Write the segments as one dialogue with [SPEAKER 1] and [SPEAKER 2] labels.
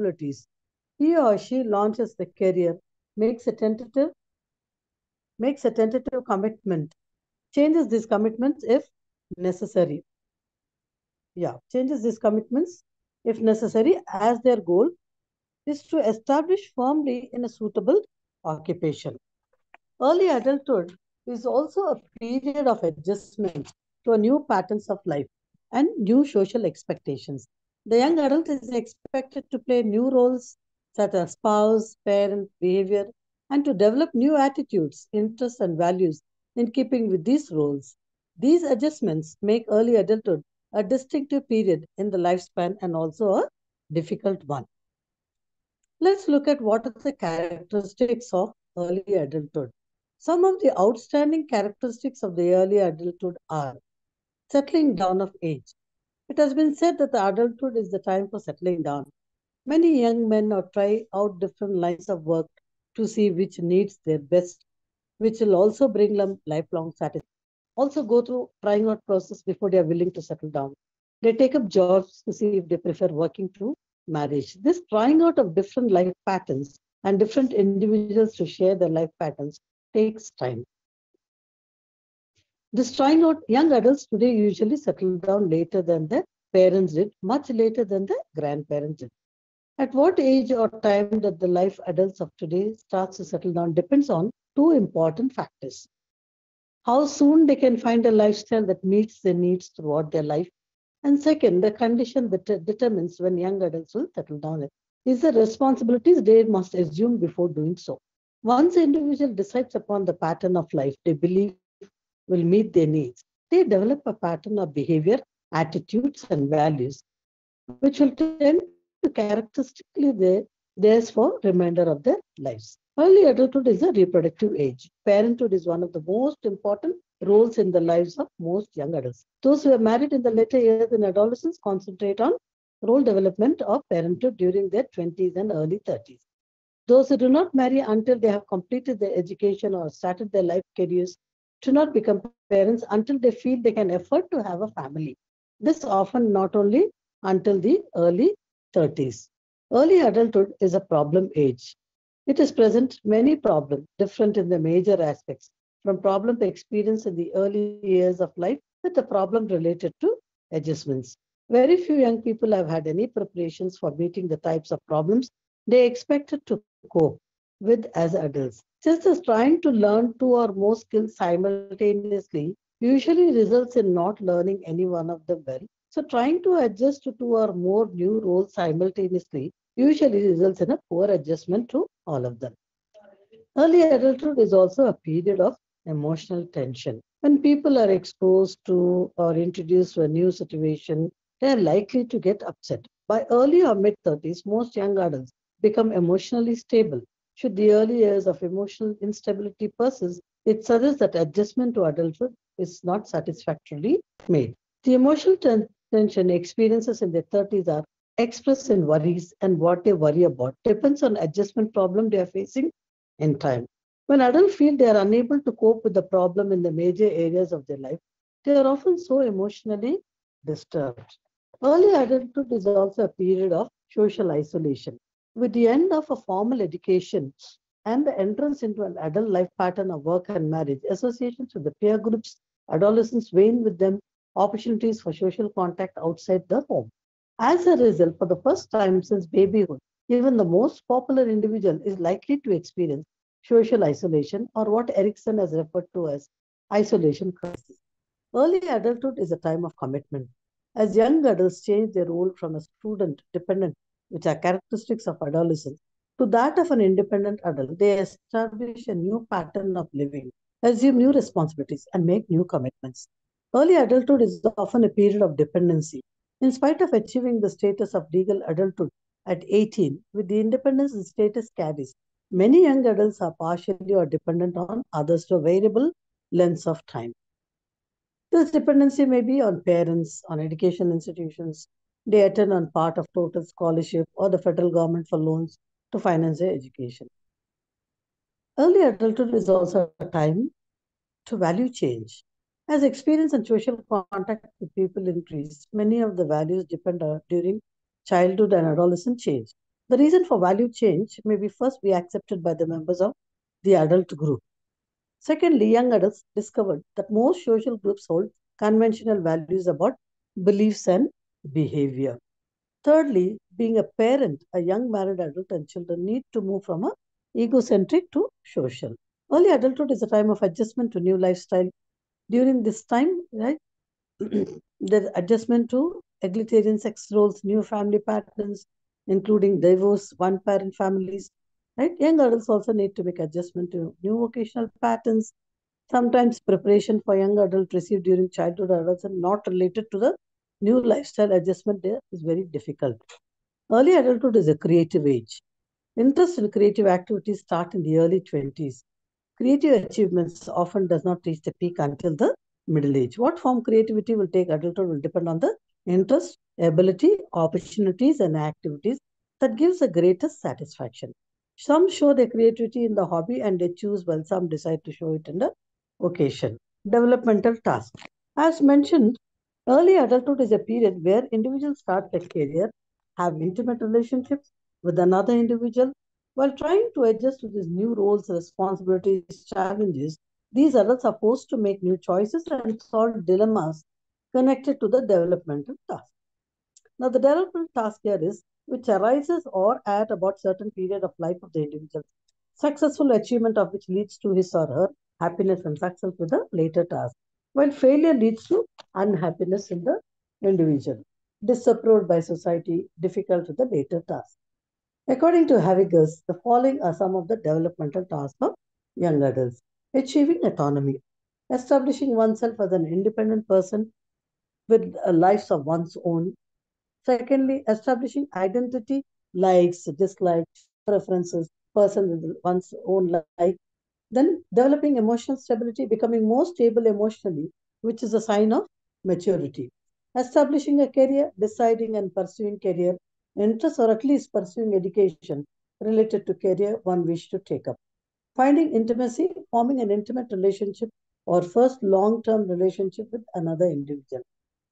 [SPEAKER 1] responsibilities. He or she launches the career, makes a tentative commitment, changes these commitments if necessary. Changes these commitments if necessary, as their goal is to establish firmly in a suitable occupation. Early adulthood is also a period of adjustment to a new patterns of life and new social expectations. The young adult is expected to play new roles such as spouse, parent, behavior, and to develop new attitudes, interests, and values in keeping with these roles. These adjustments make early adulthood a distinctive period in the lifespan and also a difficult one. Let's look at what are the characteristics of early adulthood. Some of the outstanding characteristics of the early adulthood are settling down of age. It has been said that the adulthood is the time for settling down. Many young men try out different lines of work to see which needs their best, which will also bring them lifelong satisfaction. Also go through trying out process before they are willing to settle down. They take up jobs to see if they prefer working to marriage. This trying out of different life patterns and different individuals to share their life patterns takes time. This trying out, young adults today usually settle down later than their parents did, much later than the grandparents did. At what age or time that the life adults of today starts to settle down depends on two important factors. How soon they can find a lifestyle that meets their needs throughout their life. And second, the condition that determines when young adults will settle down is the responsibilities they must assume before doing so. Once the individual decides upon the pattern of life they believe will meet their needs, they develop a pattern of behavior, attitudes, and values, which will tend to characteristically theirs for remainder of their lives. Early adulthood is a reproductive age. Parenthood is one of the most important roles in the lives of most young adults. Those who are married in the later years in adolescence concentrate on role development of parenthood during their 20s and early 30s. Those who do not marry until they have completed their education or started their life careers do not become parents until they feel they can afford to have a family. This often not only until the early 30s. Early adulthood is a problem age. It is present many problems, different in the major aspects, from problems experienced in the early years of life with the problem related to adjustments. Very few young people have had any preparations for meeting the types of problems they expected to cope with as adults. Just as trying to learn two or more skills simultaneously usually results in not learning any one of them well. So trying to adjust to two or more new roles simultaneously usually results in a poor adjustment to all of them. Early adulthood is also a period of emotional tension. When people are exposed to or introduced to a new situation, they are likely to get upset. By early or mid 30s, most young adults become emotionally stable. Should the early years of emotional instability persist, it suggests that adjustment to adulthood is not satisfactorily made. The emotional tension experiences in their 30s are expressed in worries, and what they worry about depends on adjustment problem they are facing in time. When adults feel they are unable to cope with the problem in the major areas of their life, they are often so emotionally disturbed. Early adulthood is also a period of social isolation. With the end of a formal education and the entrance into an adult life pattern of work and marriage, associations with the peer groups, adolescents wane with them, opportunities for social contact outside the home. As a result, for the first time since babyhood, even the most popular individual is likely to experience social isolation, or what Erickson has referred to as isolation crisis. Early adulthood is a time of commitment. As young adults change their role from a student dependent, which are characteristics of adolescence, to that of an independent adult, they establish a new pattern of living, assume new responsibilities, and make new commitments. Early adulthood is often a period of dependency. In spite of achieving the status of legal adulthood at 18, with the independence the status carries, many young adults are partially or dependent on others to a variable lengths of time. This dependency may be on parents, on education institutions. They attend on part of total scholarship or the federal government for loans to finance their education. Early adulthood is also a time to value change. As experience and social contact with people increase, many of the values depend on during childhood and adolescent change. The reason for value change may be first be accepted by the members of the adult group. Secondly, young adults discovered that most social groups hold conventional values about beliefs and behavior. Thirdly, being a parent, a young married adult and children need to move from a egocentric to social. Early adulthood is a time of adjustment to new lifestyle. During this time, right, the adjustment to egalitarian sex roles, new family patterns, including divorce, one-parent families, right? Young adults also need to make adjustment to new vocational patterns. Sometimes preparation for young adult received during childhood adults and not related to the new lifestyle adjustment there is very difficult. Early adulthood is a creative age. Interest in creative activities start in the early 20s. Creative achievements often does not reach the peak until the middle age. What form creativity will take adulthood will depend on the interest, ability, opportunities, and activities that gives the greatest satisfaction. Some show their creativity in the hobby and they choose while some decide to show it in the occasion. Developmental task. As mentioned, early adulthood is a period where individuals start their career, have intimate relationships with another individual. While trying to adjust to these new roles, responsibilities, challenges, these adults are forced to make new choices and solve dilemmas connected to the developmental task. Now, the developmental task here is which arises or at about certain period of life of the individual, successful achievement of which leads to his or her happiness and success with the later task, while failure leads to unhappiness in the individual, disapproved by society, difficult with the later task. According to Havigas, the following are some of the developmental tasks of young adults. Achieving autonomy, establishing oneself as an independent person with a life of one's own. Secondly, establishing identity, likes, dislikes, preferences, person with one's own life. Then developing emotional stability, becoming more stable emotionally, which is a sign of maturity. Establishing a career, deciding and pursuing career interests or at least pursuing education related to career one wish to take up. Finding intimacy, forming an intimate relationship or first long-term relationship with another individual.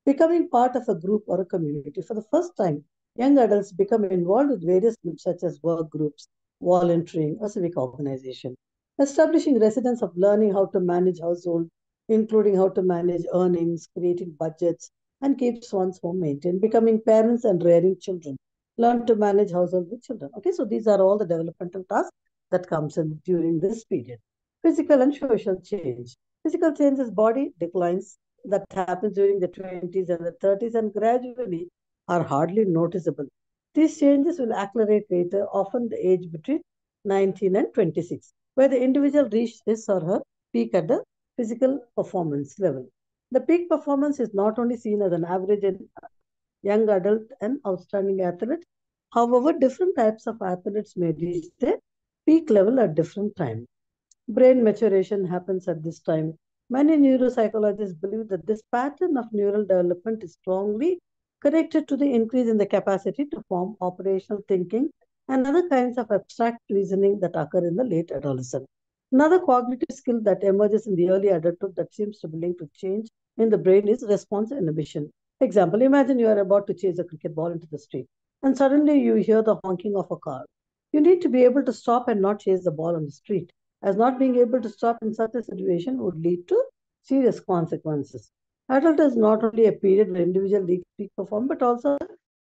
[SPEAKER 1] Becoming part of a group or a community. For the first time, young adults become involved with various groups such as work groups, volunteering, or civic organization. Establishing residence of learning how to manage household, including how to manage earnings, creating budgets, and keeps one's home maintained. Becoming parents and rearing children. Learn to manage household with children. Okay, so these are all the developmental tasks that comes in during this period. Physical and social change. Physical changes, body declines, that happens during the 20s and the 30s and gradually are hardly noticeable. These changes will accelerate later, often the age between 19 and 26, where the individual reached his or her peak at the physical performance level. The peak performance is not only seen as an average and young adult and outstanding athlete. However, different types of athletes may reach their peak level at different times. Brain maturation happens at this time. Many neuropsychologists believe that this pattern of neural development is strongly connected to the increase in the capacity to form operational thinking and other kinds of abstract reasoning that occur in the late adolescence. Another cognitive skill that emerges in the early adulthood that seems to be linked to change in the brain is response inhibition. Example, imagine you are about to chase a cricket ball into the street and suddenly you hear the honking of a car. You need to be able to stop and not chase the ball on the street, as not being able to stop in such a situation would lead to serious consequences. Adulthood is not only a period where individual peak perform, but also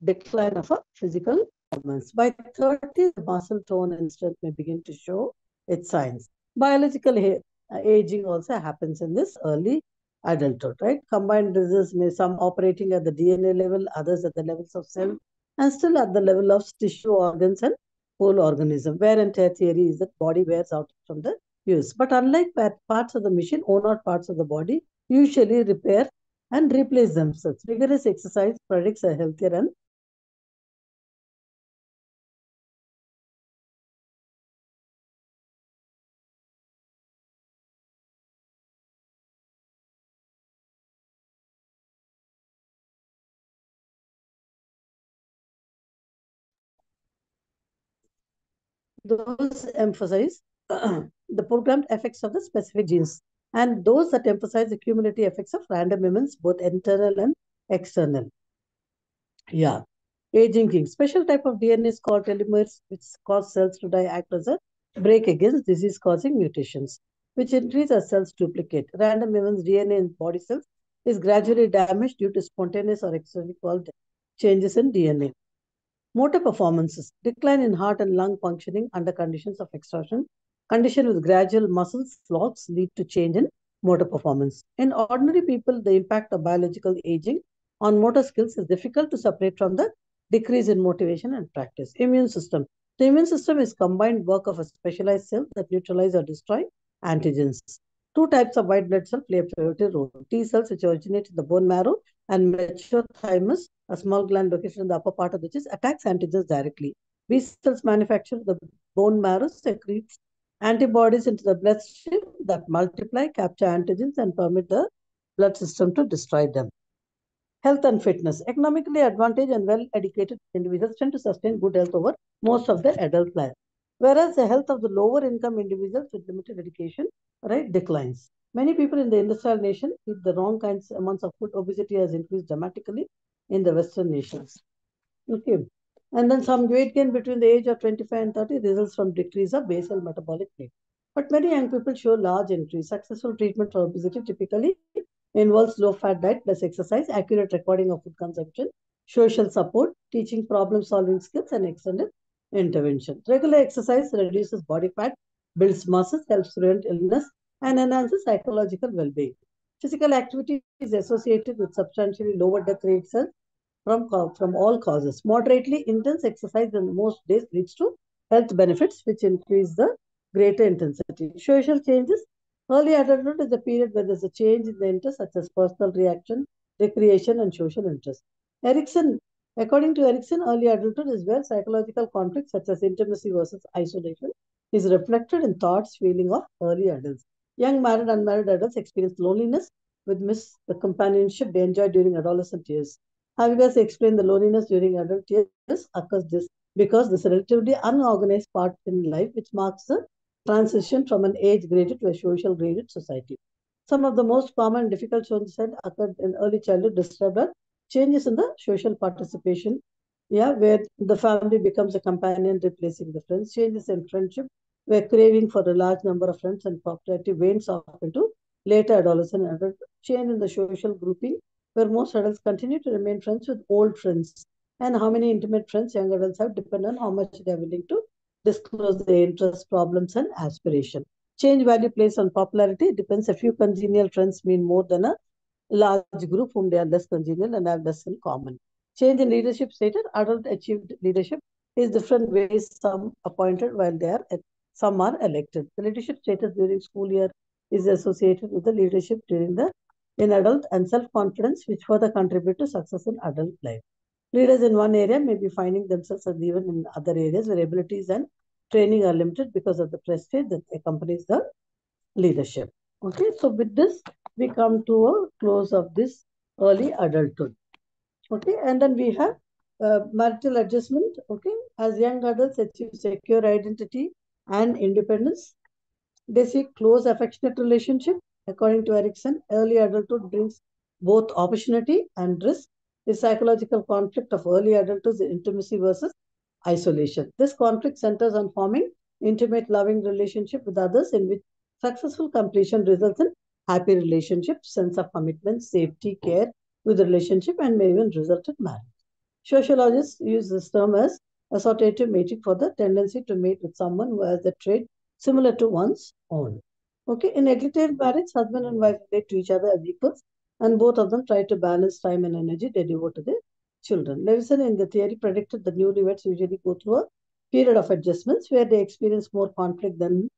[SPEAKER 1] decline of a physical performance. By 30, the muscle tone and strength may begin to show its signs. Biological aging also happens in this early adulthood, right? Combined diseases may some operating at the DNA level, others at the levels of cell, and still at the level of tissue, organs, and whole organism. Wear and tear theory is that body wears out from the use. But unlike parts of the machine, worn out parts of the body usually repair and replace themselves. Vigorous exercise predicts a healthier and those emphasize the programmed effects of the specific genes and those that emphasize the cumulative effects of random events, both internal and external. Yeah. Aging king. Special type of DNA is called telomeres, which cause cells to die, act as a break against disease-causing mutations, which increase as cells duplicate. Random events DNA in body cells is gradually damaged due to spontaneous or externally called changes in DNA. Motor performances. Decline in heart and lung functioning under conditions of exhaustion. Condition with gradual muscle loss lead to change in motor performance. In ordinary people, the impact of biological aging on motor skills is difficult to separate from the decrease in motivation and practice. Immune system. The immune system is combined work of a specialized cell that neutralize or destroy antigens. Two types of white blood cell play a pivotal role. T cells, which originate in the bone marrow, and mature thymus, a small gland located in the upper part of the chest, attacks antigens directly. B cells manufacture the bone marrow, secretes antibodies into the bloodstream that multiply, capture antigens, and permit the blood system to destroy them. Health and fitness. Economically advantaged and well-educated individuals tend to sustain good health over most of their adult life. Whereas the health of the lower income individuals with limited education, right, declines. Many people in the industrial nation eat the wrong kinds amounts of food. Obesity has increased dramatically in the Western nations. Okay. And then some weight gain between the age of 25 and 30 results from decrease of basal metabolic rate. But many young people show large increase. Successful treatment for obesity typically involves low-fat diet plus exercise, accurate recording of food consumption, social support, teaching problem-solving skills, and extended intervention. Regular exercise reduces body fat, builds muscles, helps prevent illness, and enhances psychological well-being. Physical activity is associated with substantially lower death rates from all causes. Moderately intense exercise in most days leads to health benefits, which increase the greater intensity. Social changes. Early adulthood is a period where there's a change in the interests such as personal reaction, recreation, and social interest. Erikson, according to Erikson, early adulthood is where psychological conflicts such as intimacy versus isolation is reflected in thoughts, feeling of early adults. Young married, unmarried adults experience loneliness with miss the companionship they enjoyed during adolescent years. Having explained the loneliness during adult years occurs this because this relatively unorganized part in life, which marks the transition from an age-graded to a social-graded society. Some of the most common difficult changes occurred in early childhood described are changes in the social participation, where the family becomes a companion replacing the friends, changes in friendship, where craving for a large number of friends and popularity wanes off into later adolescent and adult, change in the social grouping, where most adults continue to remain friends with old friends. And how many intimate friends young adults have depend on how much they are willing to disclose their interests, problems, and aspiration. Change value placed on popularity depends. A few congenial friends mean more than a large group whom they are less congenial and have less in common. Change in leadership status. Adult achieved leadership is different ways. Some appointed while they are some are elected. The leadership status during school year is associated with the leadership during the in adult and self-confidence, which further contribute to success in adult life. Leaders in one area may be finding themselves as even in other areas where abilities and training are limited because of the prestige that accompanies the leadership. Okay, so with this, we come to a close of this early adulthood. Okay, and then we have marital adjustment. Okay, as young adults achieve secure identity and independence, they seek close, affectionate relationship. According to Erikson, early adulthood brings both opportunity and risk. The psychological conflict of early adulthood is intimacy versus isolation. This conflict centers on forming intimate, loving relationship with others in which successful completion results in happy relationship, sense of commitment, safety, care with the relationship, and may even result in marriage. Sociologists use this term as associative mating for the tendency to mate with someone who has a trait similar to one's own. Okay, in egalitarian marriage, husband and wife relate to each other as equals, and both of them try to balance time and energy they devote to their children. Levison, in the theory, predicted the newlyweds usually go through a period of adjustments where they experience more conflict than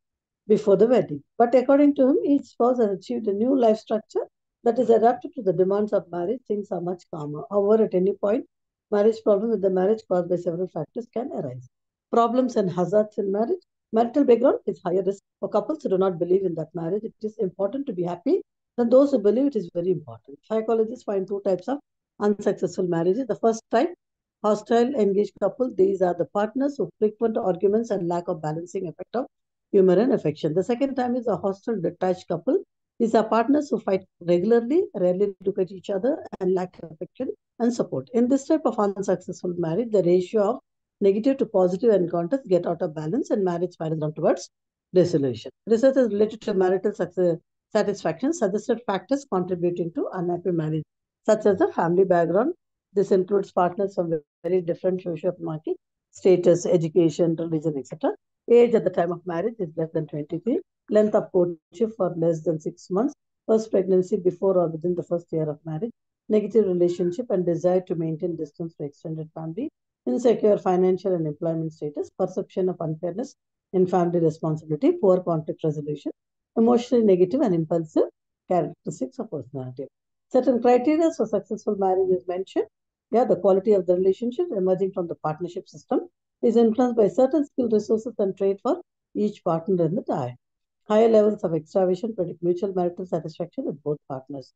[SPEAKER 1] before the wedding. But according to him, each spouse has achieved a new life structure that is adapted to the demands of marriage. Things are much calmer. However, at any point, marriage problem with the marriage caused by several factors can arise. Problems and hazards in marriage. Marital background is higher risk for couples who do not believe in that marriage. It is important to be happy than those who believe it is very important. Psychologists find two types of unsuccessful marriages. The first type, hostile engaged couple. These are the partners who frequent arguments and lack of balancing effect of humor and affection. The second time is a hostile detached couple. These are partners who fight regularly, rarely look at each other, and lack affection and support. In this type of unsuccessful marriage, the ratio of negative to positive encounters get out of balance and marriage spirals down towards dissolution. Research is related to marital satisfaction suggested factors contributing to unhappy marriage, such as the family background. This includes partners from very different socio-economic status, education, religion, etc. Age at the time of marriage is less than 23. Length of courtship for less than 6 months. First pregnancy before or within the first year of marriage. Negative relationship and desire to maintain distance to extended family. Insecure financial and employment status. Perception of unfairness in family responsibility. Poor conflict resolution. Emotionally negative and impulsive characteristics of personality. Certain criteria for successful marriage is mentioned. Yeah, the quality of the relationship emerging from the partnership system is influenced by certain skill, resources, and trait for each partner in the tie. Higher levels of extraversion predict mutual marital satisfaction with both partners.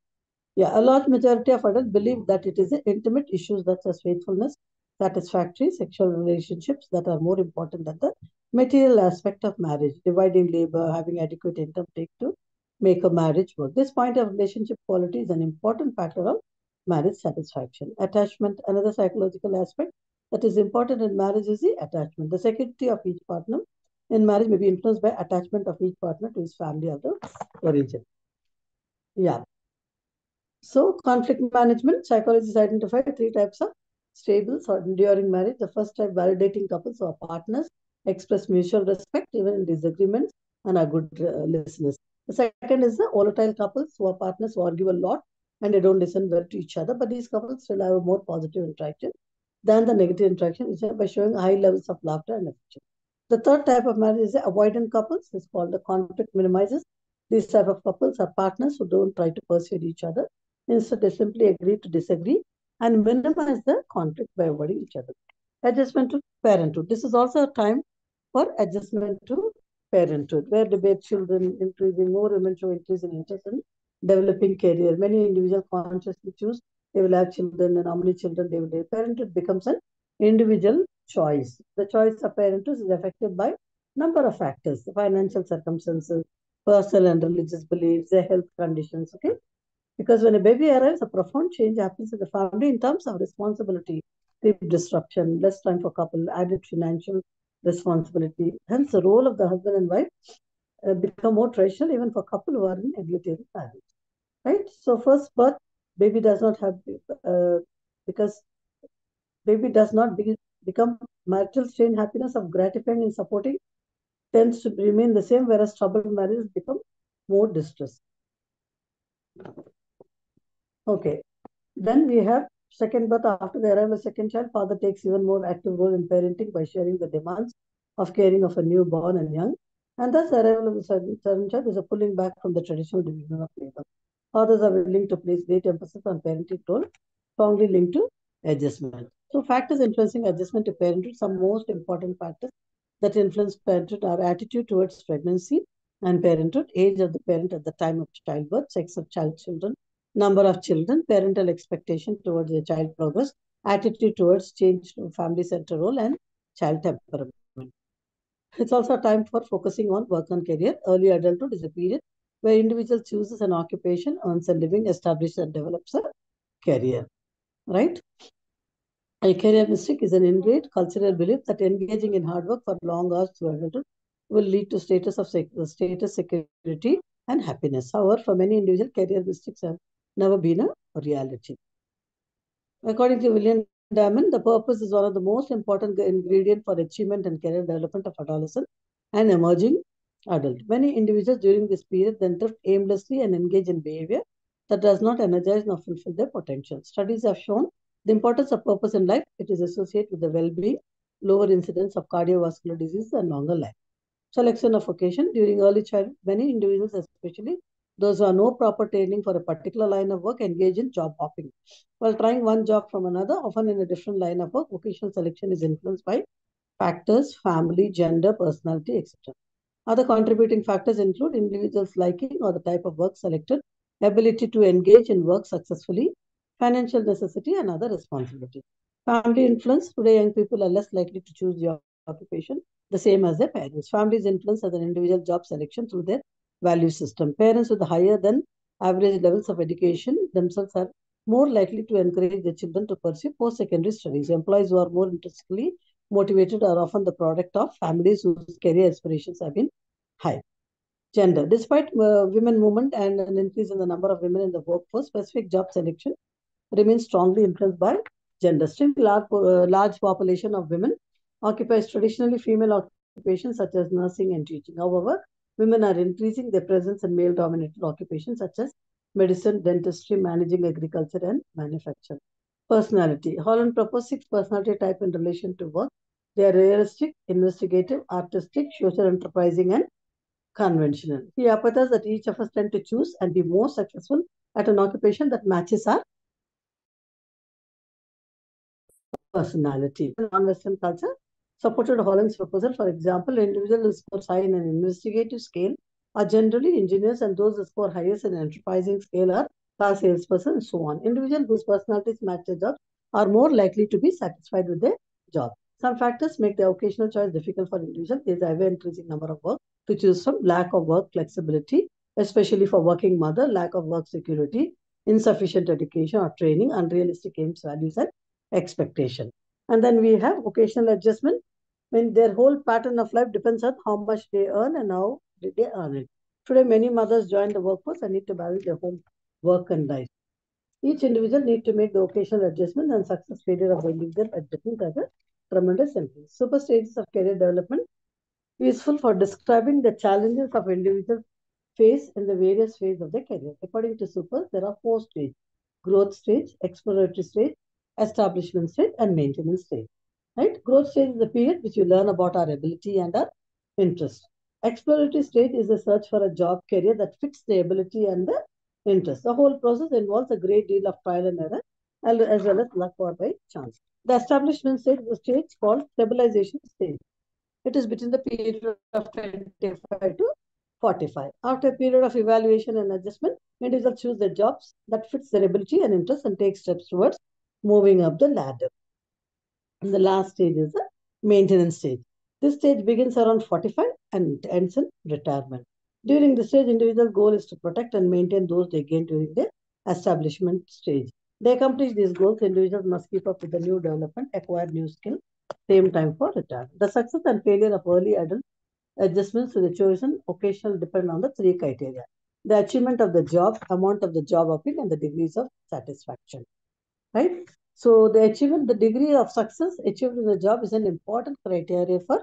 [SPEAKER 1] Yeah, a large majority of adults believe that it is intimate issues such as faithfulness, satisfactory sexual relationships that are more important than the material aspect of marriage, dividing labor, having adequate income take to make a marriage work. This point of relationship quality is an important factor of marriage satisfaction. Attachment, another psychological aspect that is important in marriage is the attachment. The security of each partner in marriage may be influenced by attachment of each partner to his family of the origin. Yeah. So, conflict management, psychologists identify 3 types of stable or enduring marriage. The first type, validating couples or partners express mutual respect even in disagreements and are good listeners. The second is the volatile couples who are partners who argue a lot and they don't listen well to each other. But these couples still have a more positive interaction than the negative interaction, by showing high levels of laughter and affection. The third type of marriage is the avoidant couples. It's called the conflict minimizers. These type of couples are partners who don't try to persuade each other. Instead, they simply agree to disagree and minimize the conflict by avoiding each other. Adjustment to parenthood. This is also a time for adjustment to parenthood, where debate children increasing, more women show increase in interest in developing career. Many individuals consciously choose they will have children and how many children they will have. Parenthood becomes an individual choice. The choice of parenthood is affected by number of factors: the financial circumstances, personal and religious beliefs, their health conditions. Okay, because when a baby arrives, a profound change happens in the family in terms of responsibility, sleep disruption, less time for couple, added financial responsibility. Hence, the role of the husband and wife become more traditional even for couple who are in egalitarian marriage. Right? So, first birth, baby does not have, because baby does not become marital strain, happiness of gratifying and supporting tends to remain the same, whereas troubled marriages become more distress. Okay. Then we have second birth. After the arrival of second child, father takes even more active role in parenting by sharing the demands of caring of a newborn and young. And thus, the arrival of the third child is a pulling back from the traditional division of labor. Fathers are willing to place great emphasis on parenting role, strongly linked to adjustment. So, factors influencing adjustment to parenthood, some most important factors that influence parenthood are attitude towards pregnancy and parenthood, age of the parent at the time of childbirth, sex of children, number of children, parental expectation towards the child progress, attitude towards change to family center role, and child temperament. It's also a time for focusing on work and career. Early adulthood is a period where individual chooses an occupation, earns a living, establishes and develops a career. Right? A career mystic is an ingrained cultural belief that engaging in hard work for long hours through adulthood will lead to status, security, and happiness. However, for many individuals, career mystics have never been a reality. According to William Diamond, the purpose is one of the most important ingredients for achievement and career development of adolescent and emerging adult. Many individuals during this period then drift aimlessly and engage in behavior that does not energize nor fulfill their potential. Studies have shown the importance of purpose in life. It is associated with the well-being, lower incidence of cardiovascular disease, and longer life. Selection of vocation. During early childhood, many individuals, especially those who have no proper training for a particular line of work, engage in job hopping. While trying one job from another, often in a different line of work, vocational selection is influenced by factors, family, gender, personality, etc. Other contributing factors include individuals' liking or the type of work selected, ability to engage in work successfully, financial necessity, and other responsibilities. Family influence. Today, young people are less likely to choose the occupation the same as their parents. Families influence as an individual job selection through their value system. Parents with higher than average levels of education themselves are more likely to encourage their children to pursue post-secondary studies. Employees who are more intrinsically motivated are often the product of families whose career aspirations have been high. Gender. Despite women movement and an increase in the number of women in the workforce, specific job selection remains strongly influenced by gender. Still, large population of women occupies traditionally female occupations such as nursing and teaching. However, women are increasing their presence in male-dominated occupations such as medicine, dentistry, managing agriculture, and manufacture. Personality. Holland proposed 6 personality types in relation to work. They are realistic, investigative, artistic, social enterprising, and conventional. He hypothesized that each of us tend to choose and be more successful at an occupation that matches our personality. Non-Western culture supported Holland's proposal. For example, individuals who score high in an investigative scale are generally engineers, and those who score highest in an enterprising scale are car salesperson, and so on. Individuals whose personalities match their job are more likely to be satisfied with their job. Some factors make the occasional choice difficult for individuals. There is an ever-increasing number of work to choose from, lack of work flexibility, especially for working mother, lack of work security, insufficient education or training, unrealistic aims, values, and expectation. And then we have vocational adjustment, when their whole pattern of life depends on how much they earn and how they earn it. Today, many mothers join the workforce and need to balance their home work and life. Each individual needs to make the vocational adjustment, and success failure of the individual adjustment has a tremendous influence. Super stages of career development useful for describing the challenges of individuals face in the various phases of their career. According to Super, there are 4 stages: growth stage, exploratory stage, establishment stage, and maintenance stage. Right? Growth stage is the period which you learn about our ability and our interest. Exploratory stage is a search for a job career that fits the ability and the interest. The whole process involves a great deal of trial and error, as well as luck or by chance. The establishment stage is a stage called stabilization stage. It is between the period of 25 to 45. After a period of evaluation and adjustment, individuals choose the jobs that fits their ability and interest and take steps towards moving up the ladder. And the last stage is the maintenance stage. This stage begins around 45 and ends in retirement. During this stage, individual goal is to protect and maintain those they gain during the establishment stage. They accomplish these goals, individuals must keep up with the new development, acquire new skill, same time for retirement. The success and failure of early adult adjustments to the chosen occasional depend on the 3 criteria: the achievement of the job, amount of the job appeal, and the degrees of satisfaction. Right? So the degree of success achieved in the job is an important criteria for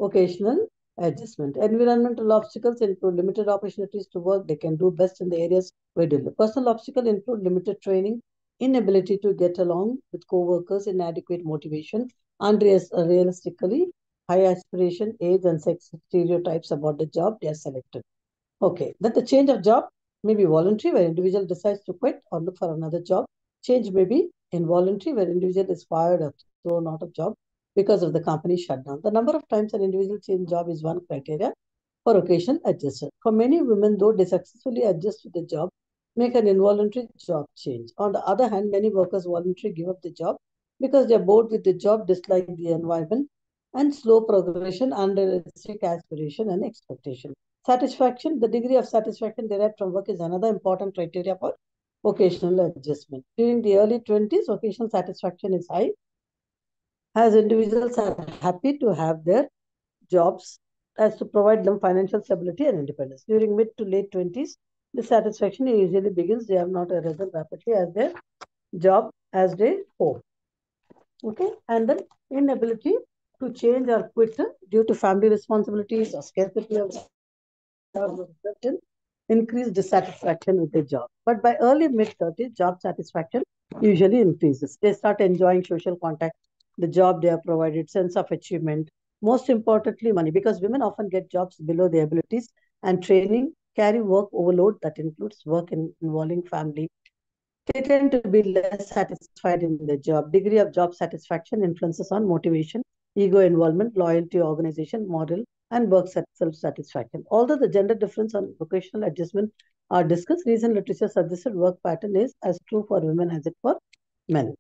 [SPEAKER 1] vocational adjustment. Environmental obstacles include limited opportunities to work. They can do best in the areas where they live. Personal obstacles include limited training, inability to get along with co-workers, inadequate motivation, unrealistically high aspiration, age, and sex stereotypes about the job they are selected. Okay, that the change of job may be voluntary, where individual decides to quit or look for another job. Change may be involuntary, where individual is fired or thrown out of job because of the company shutdown. The number of times an individual change job is one criteria for occasional adjustment. For many women, though they successfully adjust to the job, make an involuntary job change. On the other hand, many workers voluntarily give up the job because they are bored with the job, dislike the environment, and slow progression, unrealistic aspiration and expectation. Satisfaction, the degree of satisfaction derived from work is another important criteria for vocational adjustment. During the early 20s, vocational satisfaction is high, as individuals are happy to have their jobs as to provide them financial stability and independence. During mid to late 20s, the satisfaction usually begins. They have not risen rapidly as their job as they hope. Okay, and then inability to change or quit due to family responsibilities or scarcity of increased dissatisfaction with their job. But by early mid-30s, job satisfaction usually increases. They start enjoying social contact, the job they are provided, sense of achievement, most importantly, money, because women often get jobs below their abilities, and training carry work overload that includes work involving family. They tend to be less satisfied in their job. Degree of job satisfaction influences on motivation, ego involvement, loyalty, organization, moral, and work self-satisfaction. Although the gender difference on vocational adjustment are discussed, recent literature suggested work pattern is as true for women as it for men.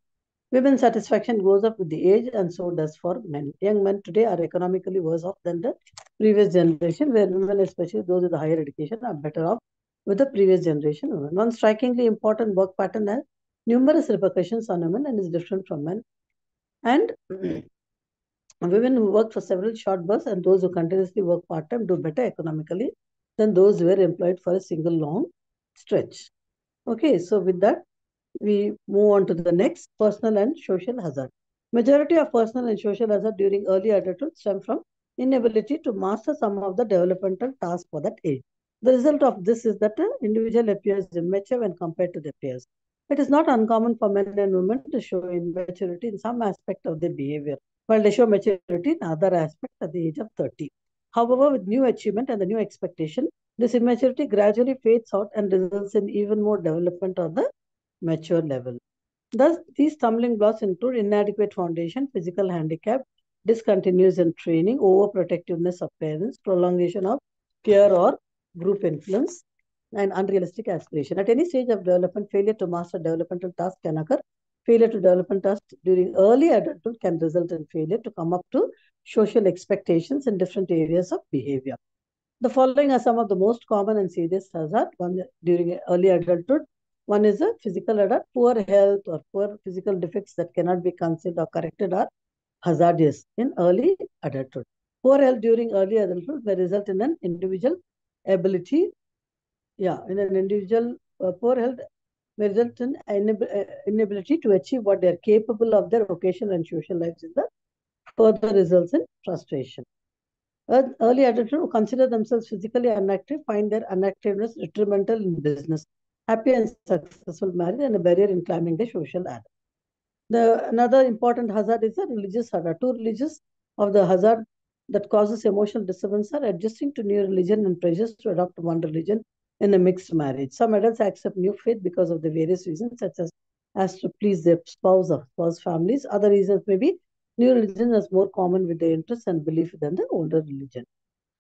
[SPEAKER 1] Women's satisfaction goes up with the age, and so does for men. Young men today are economically worse off than the previous generation, where women, especially those with higher education, are better off with the previous generation women. One strikingly important work pattern numerous repercussions on women and is different from men. And women who work for several short bursts and those who continuously work part-time do better economically than those who were employed for a single long stretch. Okay, so with that, we move on to the next, personal and social hazard. Majority of personal and social hazard during early adulthood stem from inability to master some of the developmental tasks for that age. The result of this is that the individual appears immature when compared to their peers. It is not uncommon for men and women to show immaturity in some aspect of their behavior, while they show maturity in other aspects at the age of 30. However, with new achievement and the new expectation, this immaturity gradually fades out and results in even more development on the mature level. Thus, these stumbling blocks include inadequate foundation, physical handicap, discontinuous in training, overprotectiveness of parents, prolongation of peer or group influence, and unrealistic aspiration. At any stage of development, failure to master developmental tasks can occur. Failure to development tasks during early adulthood can result in failure to come up to social expectations in different areas of behavior. The following are some of the most common and serious hazards during early adulthood. One is a physical hazard. Poor health or poor physical defects that cannot be concealed or corrected are hazardous in early adulthood. Poor health during early adulthood may result in an individual ability, in an individual poor health may result in inability to achieve what they are capable of their vocational and social lives in the further results in frustration. Early adulthood who consider themselves physically inactive find their inactiveness detrimental in business, happy and successful marriage, and a barrier in climbing the social ladder. Another important hazard is the religious hazard. Two religious of the hazard that causes emotional disturbance are adjusting to new religion and pressures to adopt one religion in a mixed marriage. Some adults accept new faith because of the various reasons, such as to please their spouse or spouse families. Other reasons may be new religion is more common with their interests and belief than the older religion.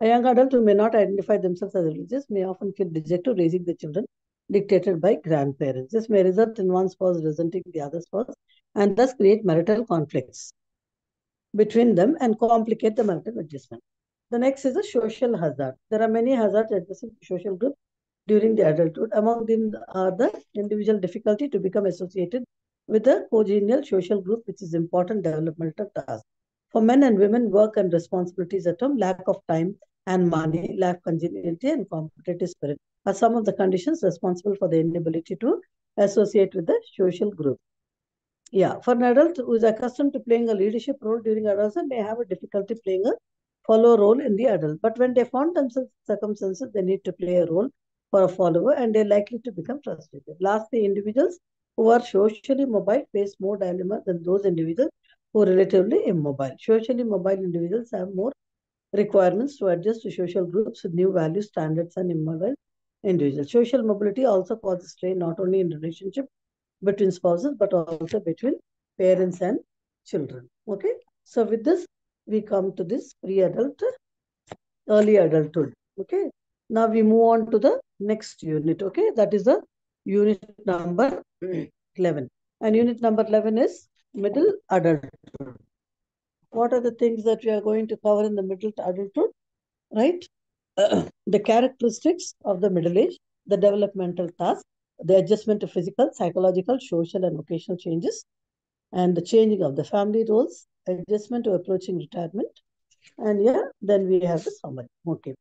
[SPEAKER 1] A young adult who may not identify themselves as religious may often feel dejected to raising the children dictated by grandparents. This may result in one spouse resenting the other spouse and thus create marital conflicts between them and complicate the marital adjustment. The next is a social hazard. There are many hazards addressing social groups during the adulthood. Among them are the individual difficulty to become associated with a congenial social group, which is important developmental task. For men and women, work and responsibilities at home, lack of time and money, lack of congeniality and competitive spirit are some of the conditions responsible for the inability to associate with the social group. Yeah, for an adult who is accustomed to playing a leadership role during adolescence may have a difficulty playing a follow role in the adult. But when they find themselves circumstances, they need to play a role for a follower and they're likely to become frustrated. Lastly, individuals who are socially mobile face more dilemma than those individuals who are relatively immobile. Socially mobile individuals have more requirements to adjust to social groups with new values, standards, and immobile individuals. Social mobility also causes strain not only in relationship between spouses, but also between parents and children. Okay. So with this, we come to this pre-adult, early adulthood. Okay. Now we move on to the next unit. Okay. That is the unit number 11. And unit number 11 is middle adulthood. What are the things that we are going to cover in the middle adulthood? Right. The characteristics of the middle age, the developmental task, the adjustment to physical, psychological, social, and vocational changes, and the changing of the family roles, adjustment to approaching retirement, and yeah, then we have the summary. Okay.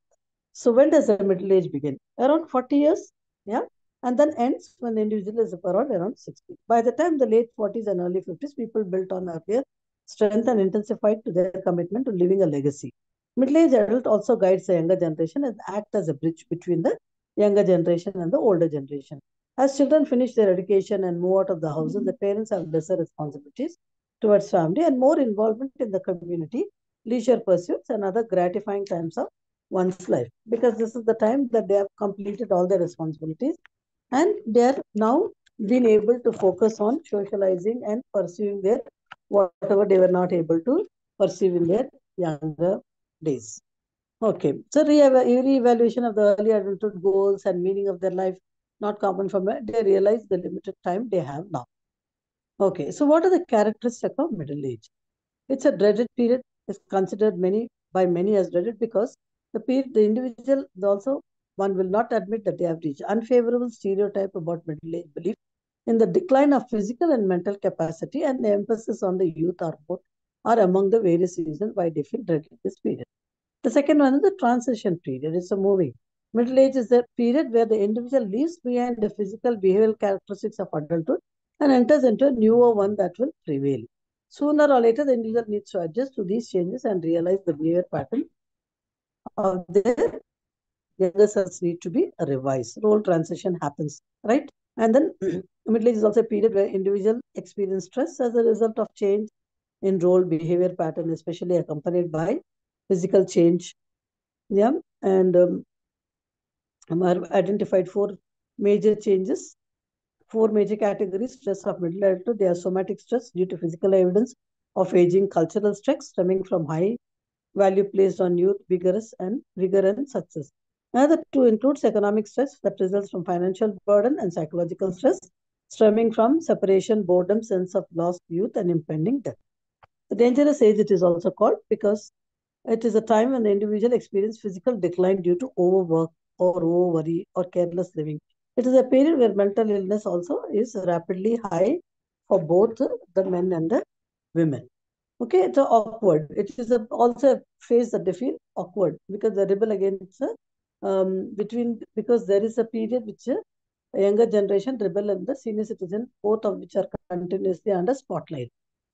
[SPEAKER 1] So when does the middle age begin? Around 40 years, yeah, and then ends when the individual is around 60. By the time the late 40s and early 50s, people built on earlier strength and intensified to their commitment to leaving a legacy. Middle-aged adult also guides the younger generation and act as a bridge between the younger generation and the older generation. As children finish their education and move out of the houses, the parents have lesser responsibilities towards family and more involvement in the community, leisure pursuits, and other gratifying times of one's life, because this is the time that they have completed all their responsibilities and they are now been able to focus on socializing and pursuing their whatever they were not able to pursue in their younger days. Okay, so re-evaluation of the early adulthood goals and meaning of their life, not common for men. They realize the limited time they have now. Okay, so what are the characteristics of middle age? It's a dreaded period. It's considered by many as dreaded because the individual also, one will not admit that they have reached unfavorable stereotype about middle age belief in the decline of physical and mental capacity, and the emphasis on the youth are among the various reasons why they feel dreaded this period. The second one is the transition period. It's a moving. Middle age is the period where the individual leaves behind the physical behavioral characteristics of adulthood and enters into a newer one that will prevail. Sooner or later, the individual needs to adjust to these changes and realize the behavior pattern of their younger selves need to be revised. Role transition happens, right? And then middle age is also a period where individual experience stress as a result of change in role behavior pattern, especially accompanied by physical change. Yeah, and I've identified four major categories. Stress of middle adulthood. They are somatic stress due to physical evidence of aging, cultural stress stemming from high value placed on youth, vigor and success. Another two includes economic stress that results from financial burden and psychological stress stemming from separation, boredom, sense of lost youth, and impending death. The dangerous age it is also called because it is a time when the individual experiences physical decline due to overwork or over worry or careless living. It is a period where mental illness also is rapidly high for both the men and the women. Okay, it's awkward. It is also a phase that they feel awkward because they rebel against because there is a period which a younger generation rebel and the senior citizen, both of which are continuously under spotlight.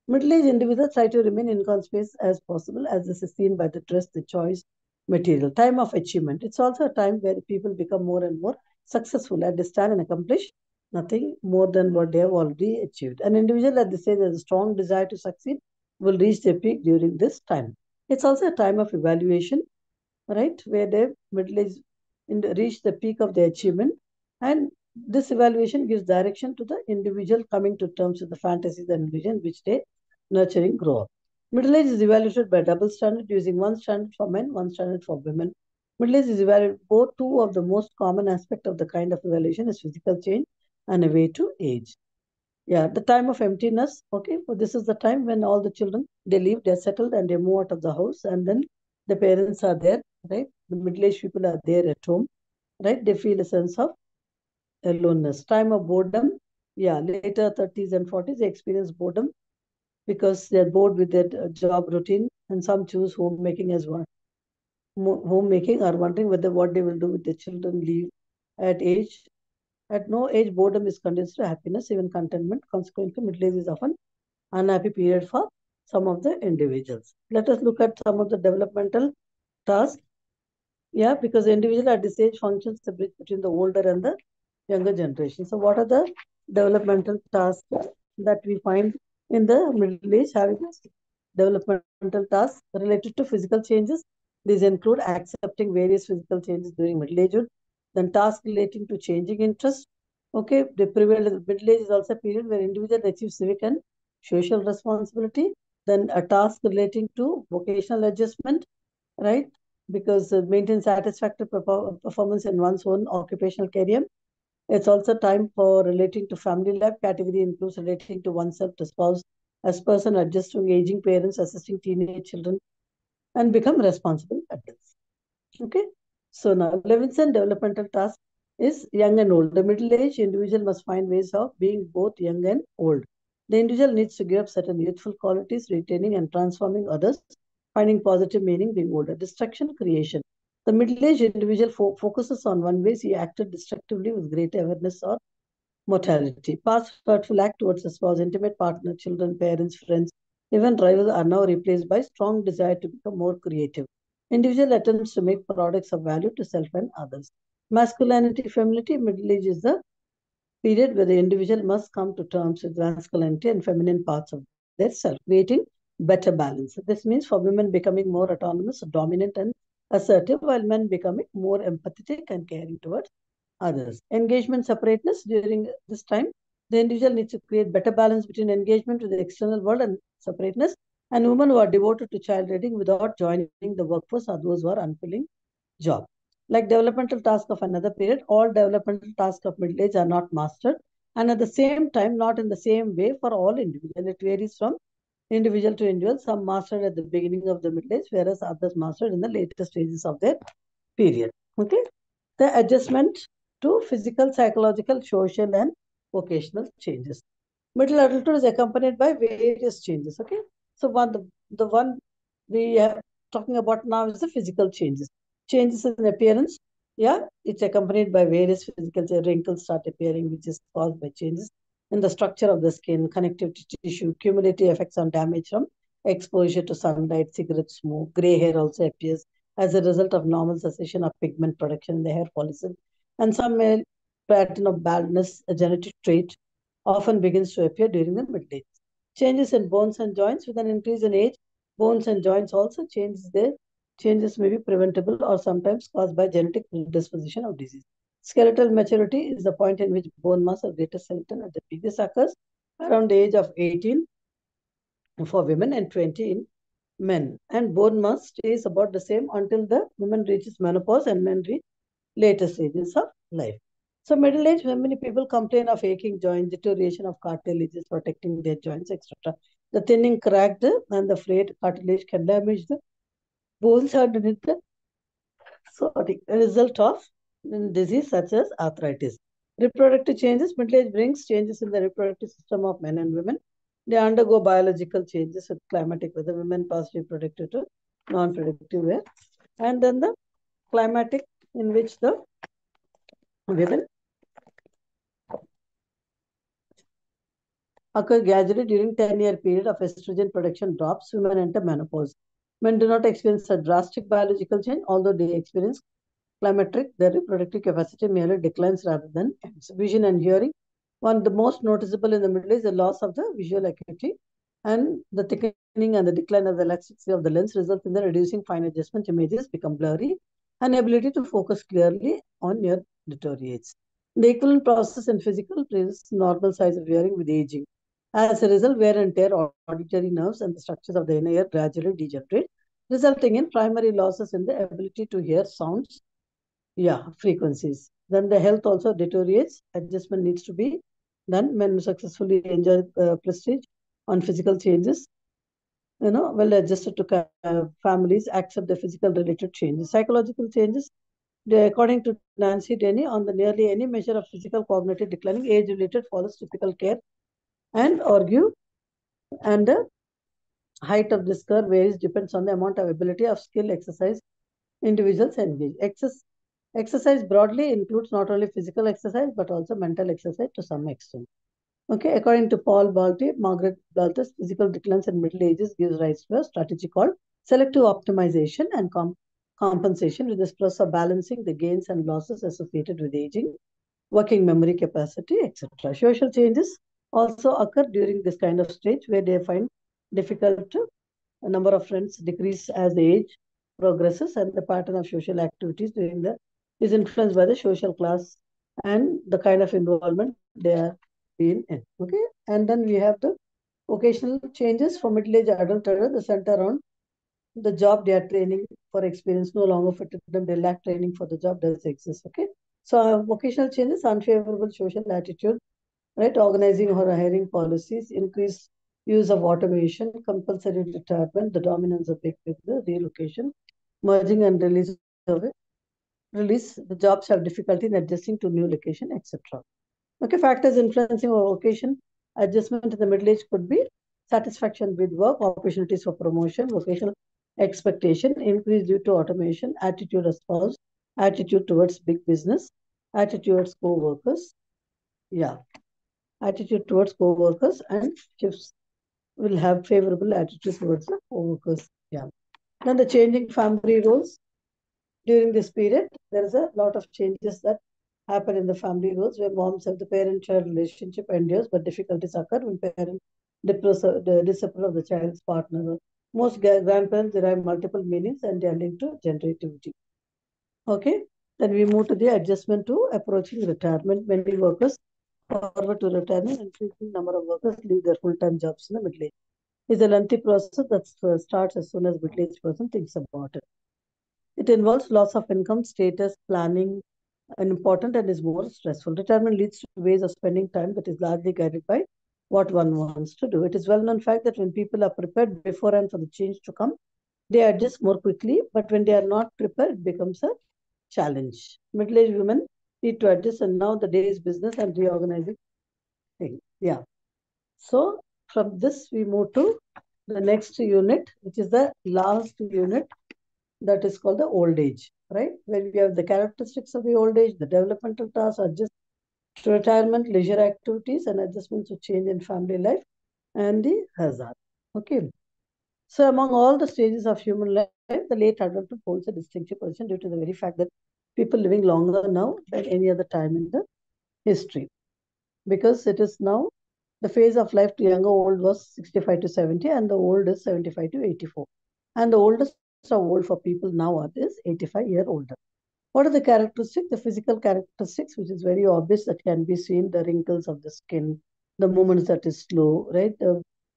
[SPEAKER 1] Middle-aged individuals try to remain inconspicuous as possible, as this is seen by the dress, the choice, material. Time of achievement. It's also a time where people become more and more successful at this time and accomplish nothing more than what they have already achieved. An individual at this age has a strong desire to succeed will reach their peak during this time. It's also a time of evaluation, right, where they middle age reach the peak of their achievement, and this evaluation gives direction to the individual coming to terms with the fantasies and vision which they nurturing grow up. Middle age is evaluated by double standard using one standard for men, one standard for women. Middle age is evaluated both two of the most common aspect of the kind of evaluation is physical change and a way to age. Yeah, the time of emptiness. Okay, so this is the time when all the children they leave, they're settled, and they move out of the house, and then the parents are there, right? The middle-aged people are there at home, right? They feel a sense of aloneness. Time of boredom. Yeah, later 30s and 40s, they experience boredom because they're bored with their job routine, and some choose homemaking as one. Homemaking are wondering whether what they will do with their children leave at age. At no age, boredom is conducive to happiness, even contentment. Consequently, middle age is often unhappy period for some of the individuals. Let us look at some of the developmental tasks. Yeah, because the individual at this age functions the bridge between the older and the younger generation. So what are the developmental tasks that we find in the middle age having developmental tasks related to physical changes? These include accepting various physical changes during middle agehood, then tasks relating to changing interests. Okay, the middle age is also a period where individuals achieve civic and social responsibility. Then a task relating to vocational adjustment, right? Because maintain satisfactory performance in one's own occupational career. It's also time for relating to family life. Category includes relating to oneself, to spouse, as person adjusting aging parents, assisting teenage children, and become responsible adults. Okay. So now Levinson developmental task is young and old. The middle-aged individual must find ways of being both young and old. The individual needs to give up certain youthful qualities, retaining and transforming others, finding positive meaning being older. Destruction, creation. The middle-aged individual focuses on one way he acted destructively with great awareness or mortality. Past hurtful act towards a spouse, intimate partner, children, parents, friends, even rivals are now replaced by strong desire to become more creative. Individual attempts to make products of value to self and others. Masculinity, femininity, middle age is the period where the individual must come to terms with masculinity and feminine parts of their self, creating better balance. This means for women becoming more autonomous, dominant, and assertive, while men becoming more empathetic and caring towards others. Engagement separateness during this time, the individual needs to create better balance between engagement with the external world and separateness. And women who are devoted to child rearing without joining the workforce are those who are unfilling job. Like developmental tasks of another period, all developmental tasks of middle age are not mastered, and at the same time, not in the same way for all individuals. It varies from individual to individual. Some mastered at the beginning of the middle age, whereas others mastered in the later stages of their period. Okay, the adjustment to physical, psychological, social, and vocational changes. Middle adulthood is accompanied by various changes. Okay, so the one we are talking about now is the physical changes. Changes in appearance. Yeah, it's accompanied by various physical wrinkles start appearing, which is caused by changes in the structure of the skin, connective tissue, cumulative effects on damage from exposure to sunlight, cigarette smoke. Gray hair also appears as a result of normal cessation of pigment production in the hair follicle, and some male pattern of baldness, a genetic trait, often begins to appear during the middle age. Changes in bones and joints with an increase in age, bones and joints also changes. Their changes may be preventable or sometimes caused by genetic predisposition of disease. Skeletal maturity is the point in which bone mass or greater skeleton at the peak. This occurs around the age of 18 for women and 20 in men. And bone mass stays about the same until the woman reaches menopause and men reach later stages of life. So middle age, when many people complain of aching joints, deterioration of cartilages protecting their joints, etc. The thinning, cracked, and the frayed cartilage can damage the bones underneath the sorry, a result of disease such as arthritis. Reproductive changes, middle age brings changes in the reproductive system of men and women. They undergo biological changes with climatic weather. Women pass reproductive to non-productive wear. And then the climatic in which the women occur gradually during 10-year period of estrogen production drops, women enter menopause. Men do not experience a drastic biological change, although they experience climatic, their reproductive capacity merely declines rather than ends. Vision and hearing. One of the most noticeable in the middle is the loss of the visual acuity, and the thickening and the decline of the elasticity of the lens results in the reducing fine adjustment. Images become blurry, and ability to focus clearly on near deteriorates. The equivalent process in physical is normal size of hearing with aging. As a result, wear and tear auditory nerves and the structures of the inner ear gradually degenerate, resulting in primary losses in the ability to hear sounds, frequencies. Then the health also deteriorates. Adjustment needs to be done. Men successfully enjoy prestige on physical changes, well adjusted to families, accept the physical related changes. Psychological changes, according to Nancy Denny, on the nearly any measure of physical cognitive declining, age-related follows typical care and argue, and the height of this curve varies, depends on the amount of ability of skill exercise individuals engage. Exercise broadly includes not only physical exercise but also mental exercise to some extent. Okay, according to Paul Balti, Margaret Baltus, physical declines in middle ages gives rise to a strategy called selective optimization and compensation, with this process of balancing the gains and losses associated with aging, working memory capacity, etc. Social changes also occur during this kind of stage where they find difficult to a number of friends decrease as age progresses, and the pattern of social activities during the is influenced by the social class and the kind of involvement they are being in. Okay, and then we have the vocational changes for middle-aged adulthood. The center around the job they are training for experience no longer fitted them. They lack training for the job does exist. Okay, so vocational changes, unfavorable social attitude, right? Organizing or hiring policies, increase use of automation, compulsory retirement, the dominance of big business, relocation, merging and release of it. Release, the jobs have difficulty in adjusting to new location, etc. Okay, factors influencing our vocation adjustment in the middle age could be satisfaction with work, opportunities for promotion, vocational expectation, increase due to automation, attitude of spouse, attitude towards big business, attitude towards co-workers, attitude towards co-workers, and chiefs will have favorable attitude towards the co-workers. Then the changing family roles. During this period, there is a lot of changes that happen in the family roles where moms have the parent-child relationship endures, but difficulties occur when parents disapprove of the child's partner. Most grandparents derive multiple meanings and they are linked to generativity. Okay, then we move to the adjustment to approaching retirement. Many workers forward to retirement, increasing number of workers leave their full-time jobs in the middle age. It's a lengthy process that starts as soon as middle-aged person thinks about it. It involves loss of income, status, planning, and important and is more stressful. Retirement leads to ways of spending time that is largely guided by what one wants to do. It is well-known fact that when people are prepared beforehand for the change to come, they adjust more quickly, but when they are not prepared, it becomes a challenge. Middle-aged women need to adjust, and now the day's business and reorganizing thing. Yeah. So from this, we move to the next unit, which is the last unit, that is called the old age, right? When we have the characteristics of the old age, the developmental tasks, adjust to retirement, leisure activities, and adjustments to change in family life, and the hazard. Okay. So among all the stages of human life, the late adulthood holds a distinctive position due to the very fact that people living longer now than any other time in the history. Because it is now the phase of life to younger old was 65 to 70, and the old is 75 to 84. And the oldest of old for people now is 85-year older. What are the characteristics? The physical characteristics, which is very obvious, that can be seen, the wrinkles of the skin, the movements that is slow, right?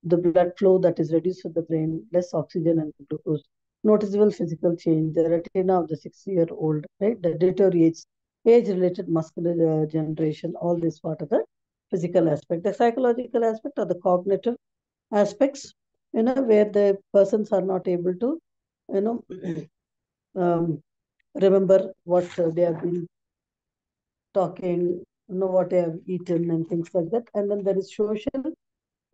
[SPEAKER 1] The blood flow that is reduced to the brain, less oxygen and glucose, noticeable physical change, the retina of the 60-year-old, right? That deteriorates, age-related muscular generation, all this part of the physical aspect. The psychological aspect or the cognitive aspects, where the persons are not able to, um, remember what they have been talking, know what they have eaten and things like that. And then there is social.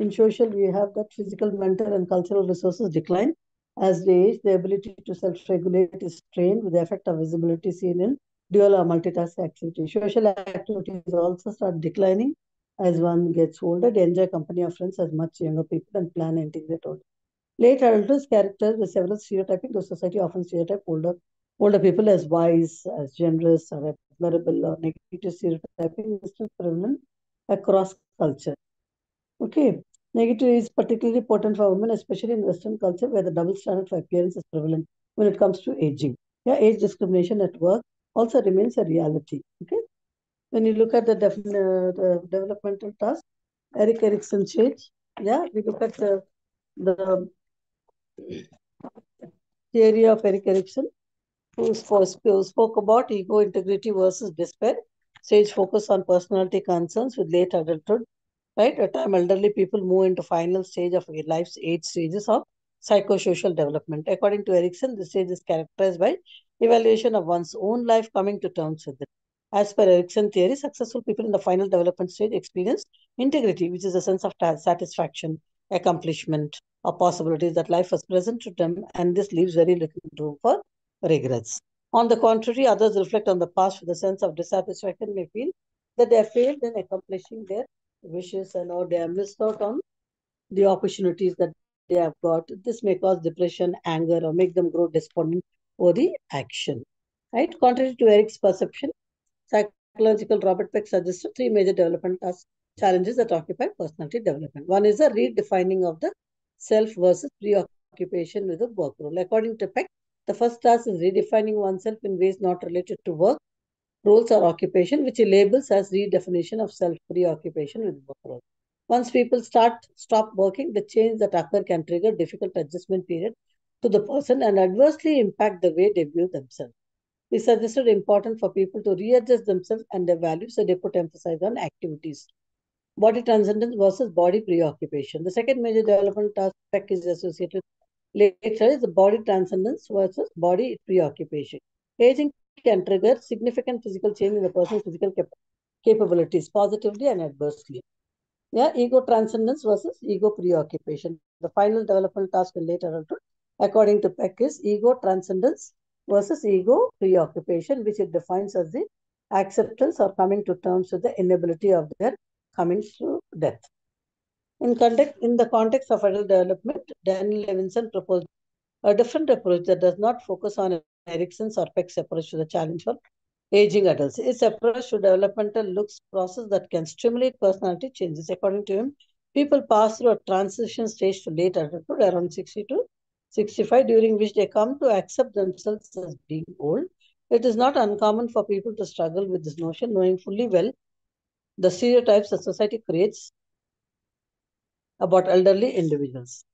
[SPEAKER 1] In social, we have that physical, mental, and cultural resources decline. As they age, the ability to self-regulate is strained with the effect of visibility seen in dual or multitask activity. Social activities also start declining as one gets older. They enjoy company of friends as much younger people and plan and integrate older. Late adulthood is characterized with several stereotyping, though society often stereotype older people as wise, as generous, or admirable, or negative stereotyping is still prevalent across culture. Okay. Negative is particularly potent for women, especially in Western culture, where the double standard for appearance is prevalent when it comes to aging. Yeah, age discrimination at work also remains a reality. Okay. When you look at the developmental task, Erik Erikson change. Yeah, we look at the theory of Erik Erikson, who spoke about ego integrity versus despair. Sage focus on personality concerns with late adulthood. Right, at time elderly people move into final stage of life's 8 stages of psychosocial development. According to Erikson, this stage is characterized by evaluation of one's own life, coming to terms with it. As per Erikson theory, successful people in the final development stage experience integrity, which is a sense of satisfaction, accomplishment, or possibilities that life has present to them, and this leaves very little room for regrets. On the contrary, others reflect on the past with a sense of dissatisfaction, may feel that they have failed in accomplishing their wishes and or they have missed out on the opportunities that they have got. This may cause depression, anger, or make them grow despondent over the action. Right? Contrary to Eric's perception, psychological Robert Peck suggested 3 major development challenges that occupy personality development. One is the redefining of the self versus preoccupation with the work role. According to Peck, the first task is redefining oneself in ways not related to work, roles or occupation, which he labels as redefinition of self-preoccupation with work role. Once people stop working, the change that occur can trigger difficult adjustment period to the person and adversely impact the way they view themselves. He suggested important for people to readjust themselves and their values, so they put emphasis on activities. Body transcendence versus body preoccupation. The second major development aspect is associated later is the body transcendence versus body preoccupation. Aging can trigger significant physical change in the person's physical capabilities, positively and adversely. Yeah, ego transcendence versus ego preoccupation. The final development task in later adulthood, according to Peck, is ego transcendence versus ego preoccupation, which it defines as the acceptance or coming to terms with the inability of their coming to death. In the context of adult development, Daniel Levinson proposed a different approach that does not focus on Erickson's or Peck's approach to the challenge for aging adults. Its approach to developmental looks process that can stimulate personality changes. According to him, people pass through a transition stage to late adulthood around 60 to 65, during which they come to accept themselves as being old. It is not uncommon for people to struggle with this notion, knowing fully well the stereotypes that society creates about elderly individuals.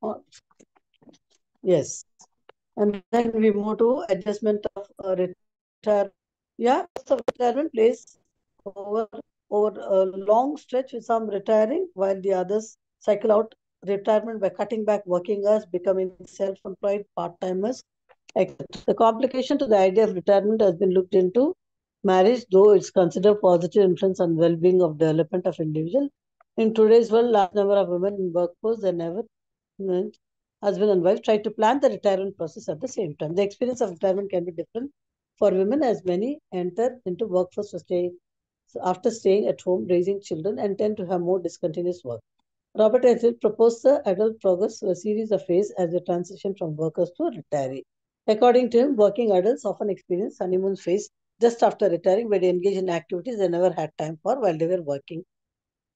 [SPEAKER 1] Yes. And then we move to adjustment of retirement. Yeah, so retirement plays over a long stretch with some retiring while the others cycle out retirement by cutting back working hours, becoming self-employed, part-timers, etc. The complication to the idea of retirement has been looked into marriage, though it's considered positive influence on well-being of development of individual. In today's world, large number of women in workforce than ever, husband and wife try to plan the retirement process at the same time. The experience of retirement can be different for women, as many enter into workforce for after staying at home, raising children, and tend to have more discontinuous work. Robert Edwards proposed the adult progress through a series of phases as they transition from workers to retiree. According to him, working adults often experience honeymoon phase just after retiring, where they engage in activities they never had time for while they were working,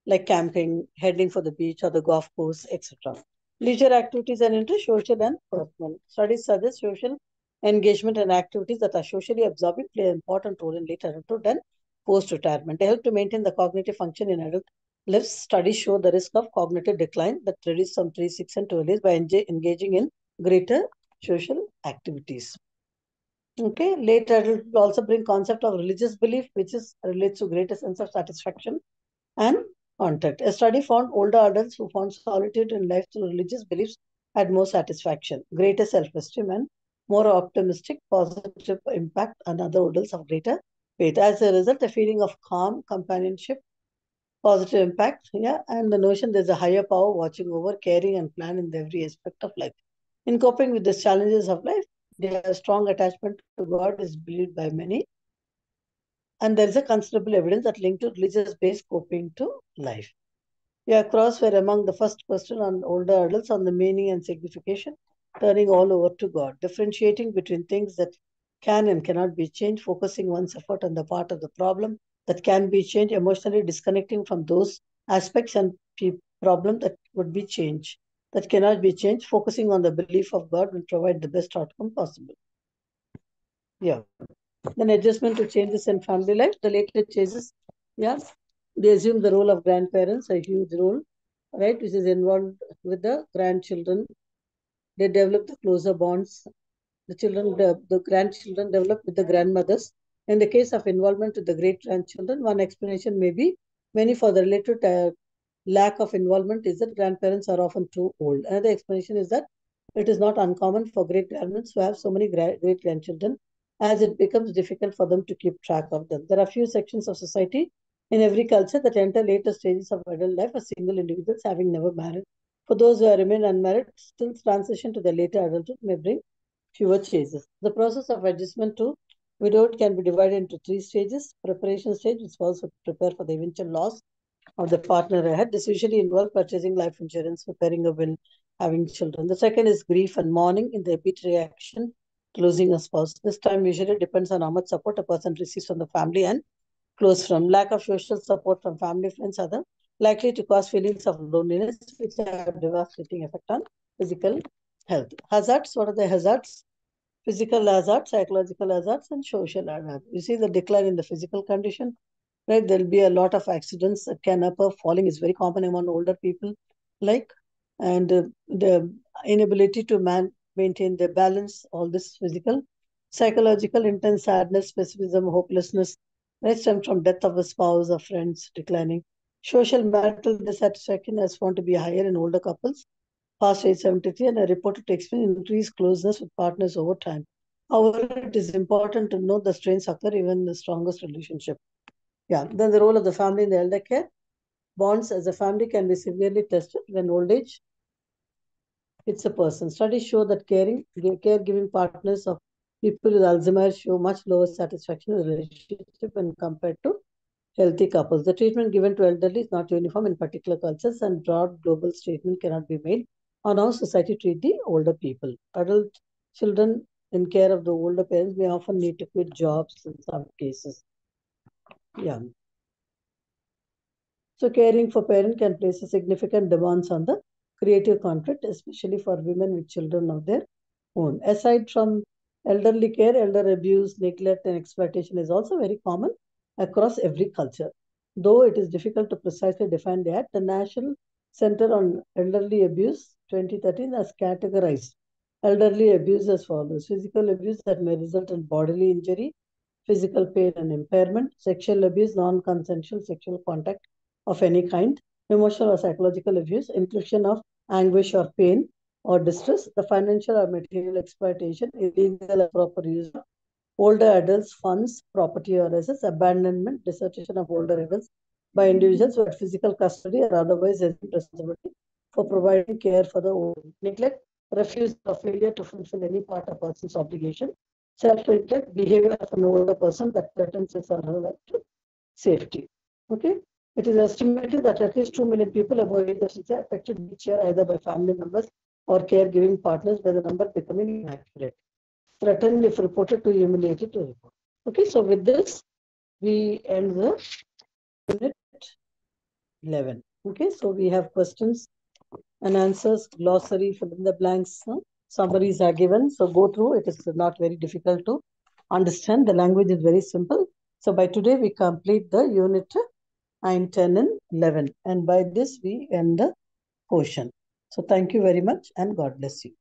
[SPEAKER 1] like camping, heading for the beach or the golf course, etc. Leisure activities and interest, social and personal. Studies suggest social engagement and activities that are socially absorbing play an important role in late adulthood and post-retirement. They help to maintain the cognitive function in adult lives. Studies show the risk of cognitive decline that reduces from 3, 6, and 12 years by engaging in greater social activities. Okay, late adulthood also bring concept of religious belief, which is relates to greater sense of satisfaction and contact. A study found older adults who found solitude in life through religious beliefs had more satisfaction, greater self-esteem, and more optimistic, positive impact on other adults of greater faith. As a result, a feeling of calm, companionship, positive impact, and the notion there's a higher power watching over, caring, and plan in every aspect of life. In coping with the challenges of life, their strong attachment to God is believed by many, and there is a considerable evidence that linked to religious-based coping to life. Cross were among the first question on older adults on the meaning and signification, turning all over to God, differentiating between things that can and cannot be changed, focusing one's effort on the part of the problem that can be changed, emotionally disconnecting from those aspects and problem that would be changed, that cannot be changed, focusing on the belief of God will provide the best outcome possible. Then adjustment to changes in family life, the later changes, they assume the role of grandparents, a huge role, right, which is involved with the grandchildren. They develop the closer bonds. The grandchildren develop with the grandmothers. In the case of involvement with the great grandchildren, one explanation may be many for the related lack of involvement is that grandparents are often too old. Another explanation is that it is not uncommon for great grandparents to have so many great grandchildren, as it becomes difficult for them to keep track of them. There are few sections of society in every culture that enter later stages of adult life as single individuals having never married. For those who have remained unmarried, still transition to the later adulthood may bring fewer changes. The process of adjustment to widowhood can be divided into 3 stages. Preparation stage, which was to prepare for the eventual loss of the partner ahead. This usually involves purchasing life insurance, preparing a will, having children. The second is grief and mourning in the immediate reaction to losing a spouse. This time usually depends on how much support a person receives from the family and close friends. Lack of social support from family, friends, other likely to cause feelings of loneliness, which have a devastating effect on physical health. Hazards, what are the hazards? Physical hazards, psychological hazards, and social hazards. You see the decline in the physical condition, right? There'll be a lot of accidents that can occur. Falling is very common among older people, and the inability to maintain their balance, all this physical. Psychological, intense sadness, pessimism, hopelessness, right, stem from death of a spouse or friends declining. Social marital dissatisfaction has found to be higher in older couples past age 73 and are reported to experience increased closeness with partners over time. However, it is important to note the strains occur even in the strongest relationship. Then the role of the family in the elder care. Bonds as a family can be severely tested when old age hits a person. Studies show that caregiving partners of people with Alzheimer's show much lower satisfaction in the relationship when compared to healthy couples. The treatment given to elderly is not uniform in particular cultures, and broad global statement cannot be made on how society treat the older people. Adult children in care of the older parents may often need to quit jobs in some cases. So caring for parent can place a significant demands on the creative conflict, especially for women with children of their own. Aside from elderly care, elder abuse, neglect, and exploitation is also very common across every culture. Though it is difficult to precisely define that, the National Center on Elderly Abuse 2013 has categorized elderly abuse as follows: physical abuse that may result in bodily injury, physical pain and impairment, sexual abuse, non-consensual sexual contact of any kind, emotional or psychological abuse, infliction of anguish or pain or distress, the financial or material exploitation, illegal or proper use of older adults' funds, property or assets, abandonment, desertion of older adults by individuals who had physical custody or otherwise assumed responsibility for providing care for the old. Neglect, refusal or failure to fulfill any part of a person's obligation. Self-neglect, behavior of an older person that threatens his or her life to safety. Okay. It is estimated that at least 2 million people above age of 60 are affected each year either by family members or caregiving partners, by the number becoming inaccurate. Threatened if reported, to humiliated to report. Okay, so with this, we end the unit 11. Okay, so we have questions and answers, glossary, fill in the blanks, summaries are given. So go through. It is not very difficult to understand. The language is very simple. So by today, we complete the unit 9, 10, and 11. And by this, we end the portion. So thank you very much and God bless you.